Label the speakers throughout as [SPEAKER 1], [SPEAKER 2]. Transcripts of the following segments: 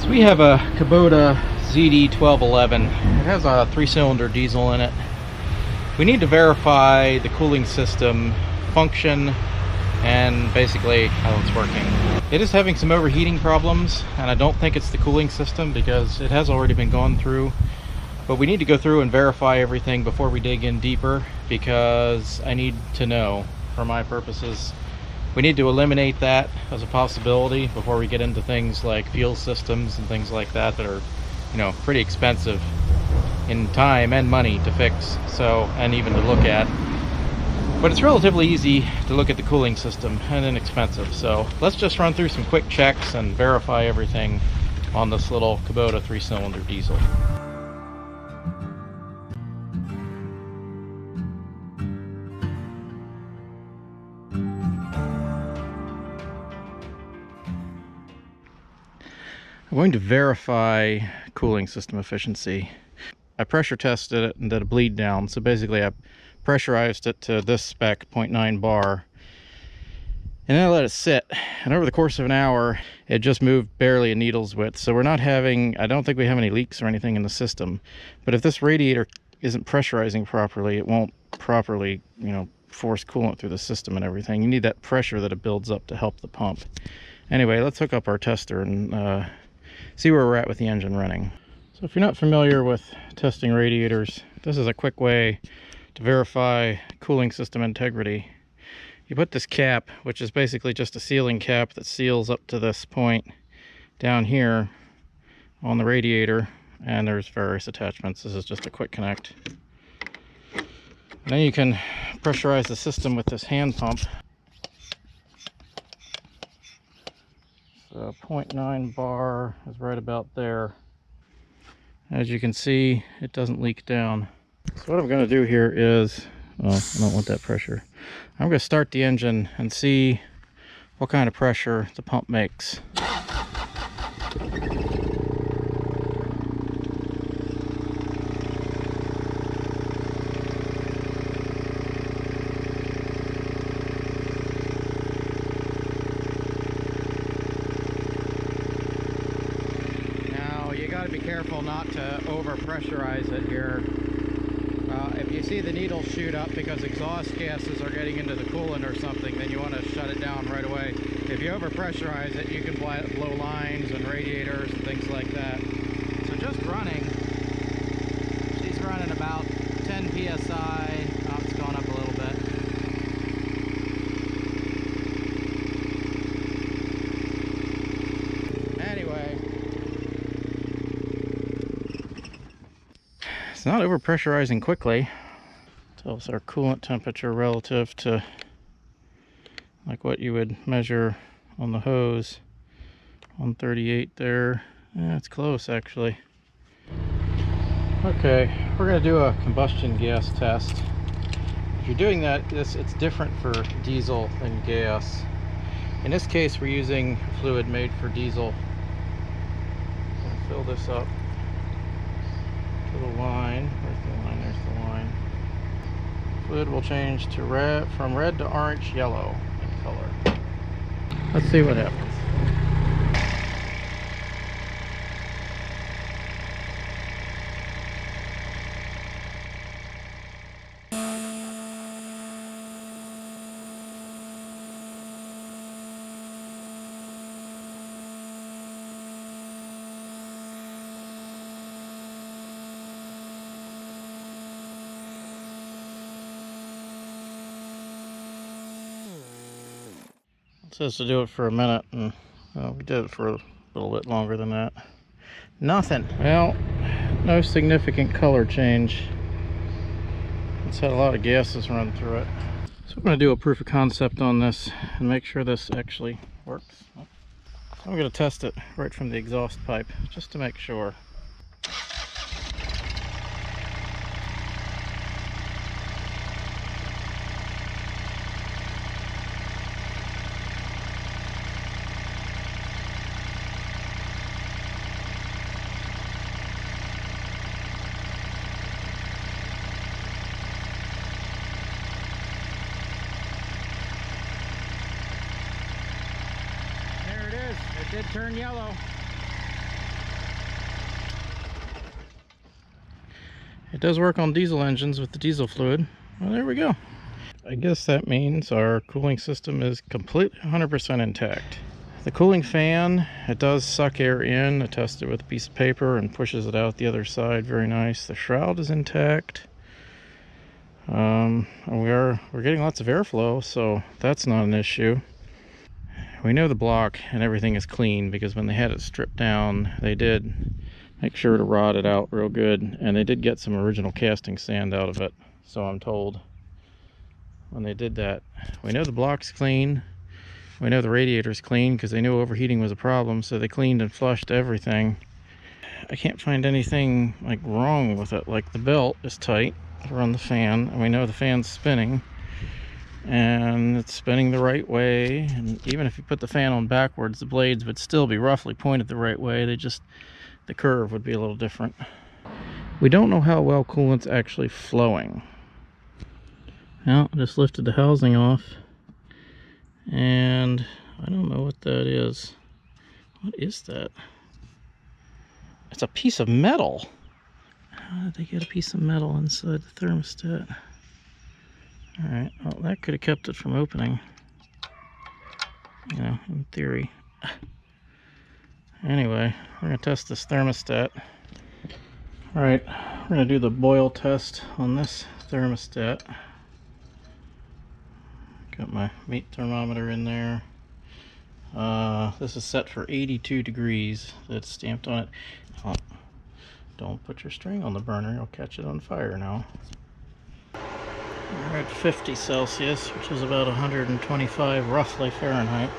[SPEAKER 1] So we have a Kubota ZD1211. It has a 3-cylinder diesel in it. We need to verify the cooling system function and basically how it's working. It is having some overheating problems, and I don't think it's the cooling system because it has already been gone through. But we need to go through and verify everything before we dig in deeper, because I need to know, for my purposes, we need to eliminate that as a possibility before we get into things like fuel systems and things like that that are, you know, pretty expensive in time and money to fix, so, and even to look at. But it's relatively easy to look at the cooling system and inexpensive. So let's just run through some quick checks and verify everything on this little Kubota 3-cylinder diesel. I'm going to verify cooling system efficiency. I pressure tested it and did a bleed down. So basically I pressurized it to this spec, 0.9 bar. And then I let it sit. And over the course of an hour, it just moved barely a needle's width. So we're not having, I don't think we have any leaks or anything in the system. But if this radiator isn't pressurizing properly, it won't properly, you know, force coolant through the system and everything. You need that pressure that it builds up to help the pump. Anyway, let's hook up our tester and see where we're at with the engine running. So if you're not familiar with testing radiators, this is a quick way to verify cooling system integrity. You put this cap, which is basically just a sealing cap that seals up to this point down here on the radiator, and there's various attachments. This is just a quick connect. And then you can pressurize the system with this hand pump. So 0.9 bar is right about there. As you can see, it doesn't leak down. So what I'm going to do here is, well, I don't want that pressure. I'm going to start the engine and see what kind of pressure the pump makes. Got to be careful not to over pressurize it here. If you see the needle shoot up because exhaust gases are getting into the coolant or something, then you want to shut it down right away. If you over pressurize it, you can blow lines and radiators and things like that. So just running, she's running about 10 psi. Oh, it's going up a little bit. Anyway, it's not over pressurizing quickly. Tells our coolant temperature relative to like what you would measure on the hose. 138 there. Yeah, it's close actually. Okay, we're going to do a combustion gas test. If you're doing that, it's different for diesel than gas. In this case, we're using fluid made for diesel. I'm going to fill this up to the line. Where's the line? There's the line. Fluid will change to red, from red to orange yellow in color. Let's see what happens. It says to do it for a minute, and we did it for a little bit longer than that. Nothing. Well, no significant color change. It's had a lot of gases run through it. So I'm going to do a proof of concept on this and make sure this actually works. So I'm going to test it right from the exhaust pipe just to make sure. It did turn yellow. It does work on diesel engines with the diesel fluid. Well, there we go. I guess that means our cooling system is completely 100% intact. The cooling fan, it does suck air in. I tested it with a piece of paper and pushes it out the other side. Very nice. The shroud is intact. We're getting lots of airflow, so that's not an issue. We know the block and everything is clean because when they had it stripped down, they did make sure to rot it out real good, and they did get some original casting sand out of it, so I'm told. When they did that, we know the block's clean. We know the radiator's clean because they knew overheating was a problem, so they cleaned and flushed everything. I can't find anything like wrong with it. Like the belt is tight to run the fan, and we know the fan's spinning, and it's spinning the right way. And even if you put the fan on backwards, the blades would still be roughly pointed the right way. The curve would be a little different. We don't know how well coolant's actually flowing. Well, I just lifted the housing off, and I don't know what that is. What is that? It's a piece of metal. How did they get a piece of metal inside the thermostat? Alright, well, that could have kept it from opening. You know, in theory. Anyway, we're going to test this thermostat. Alright, we're going to do the boil test on this thermostat. Got my meat thermometer in there. This is set for 82 degrees. That's stamped on it. Oh, don't put your string on the burner, you'll catch it on fire now. We're at 50 Celsius, which is about 125 roughly Fahrenheit.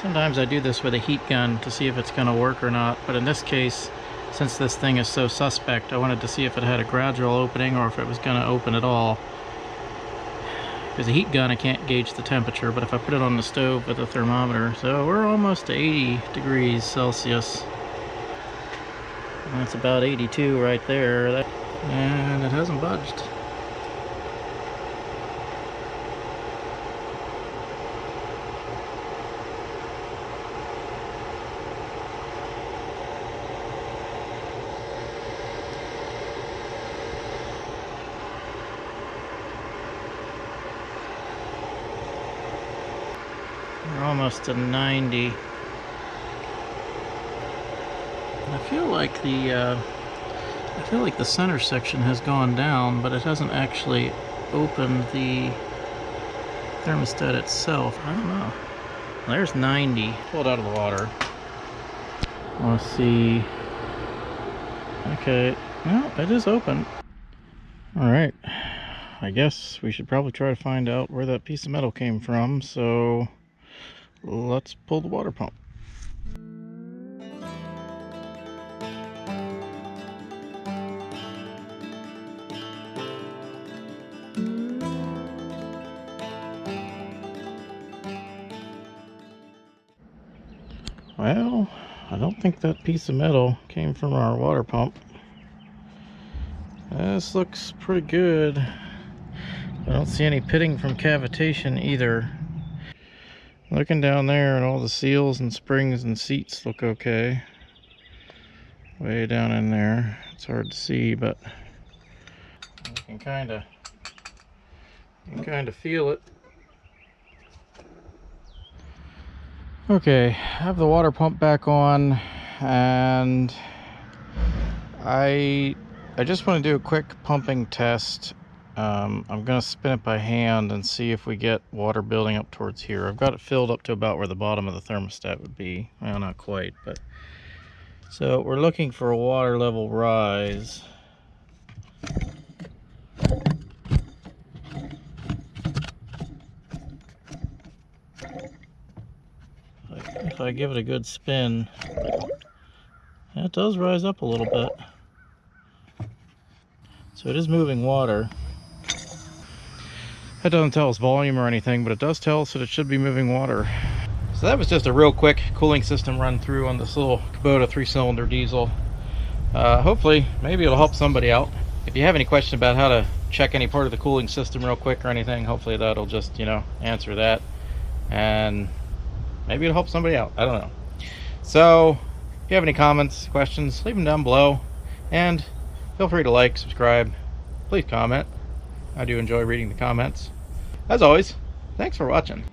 [SPEAKER 1] Sometimes I do this with a heat gun to see if it's going to work or not, but in this case, since this thing is so suspect, I wanted to see if it had a gradual opening or if it was going to open at all. With a heat gun, I can't gauge the temperature, but if I put it on the stove with a thermometer, so we're almost to 80 degrees Celsius. And that's about 82 right there, and it hasn't budged. We're almost to 90. I feel like the center section has gone down, but it hasn't actually opened the thermostat itself. I don't know. There's 90. Pull it out of the water. I want to see. Okay, no, it is open. All right. I guess we should probably try to find out where that piece of metal came from. So let's pull the water pump. Well, I don't think that piece of metal came from our water pump. This looks pretty good. I don't see any pitting from cavitation either. Looking down there, and all the seals and springs and seats look okay. Way down in there, it's hard to see, but you can kind of feel it. Okay, I have the water pump back on, and I just want to do a quick pumping test. I'm going to spin it by hand and see if we get water building up towards here. I've got it filled up to about where the bottom of the thermostat would be. Well, not quite, but... So we're looking for a water level rise. If I give it a good spin, it does rise up a little bit. So it is moving water. That doesn't tell us volume or anything, but it does tell us that it should be moving water. So that was just a real quick cooling system run through on this little Kubota 3-cylinder diesel. Hopefully, maybe it'll help somebody out. If you have any question about how to check any part of the cooling system real quick or anything, hopefully that'll just, answer that. And maybe it'll help somebody out. I don't know. So, if you have any comments, questions, leave them down below. And Feel free to like, subscribe, please comment. I do enjoy reading the comments. As always, thanks for watching.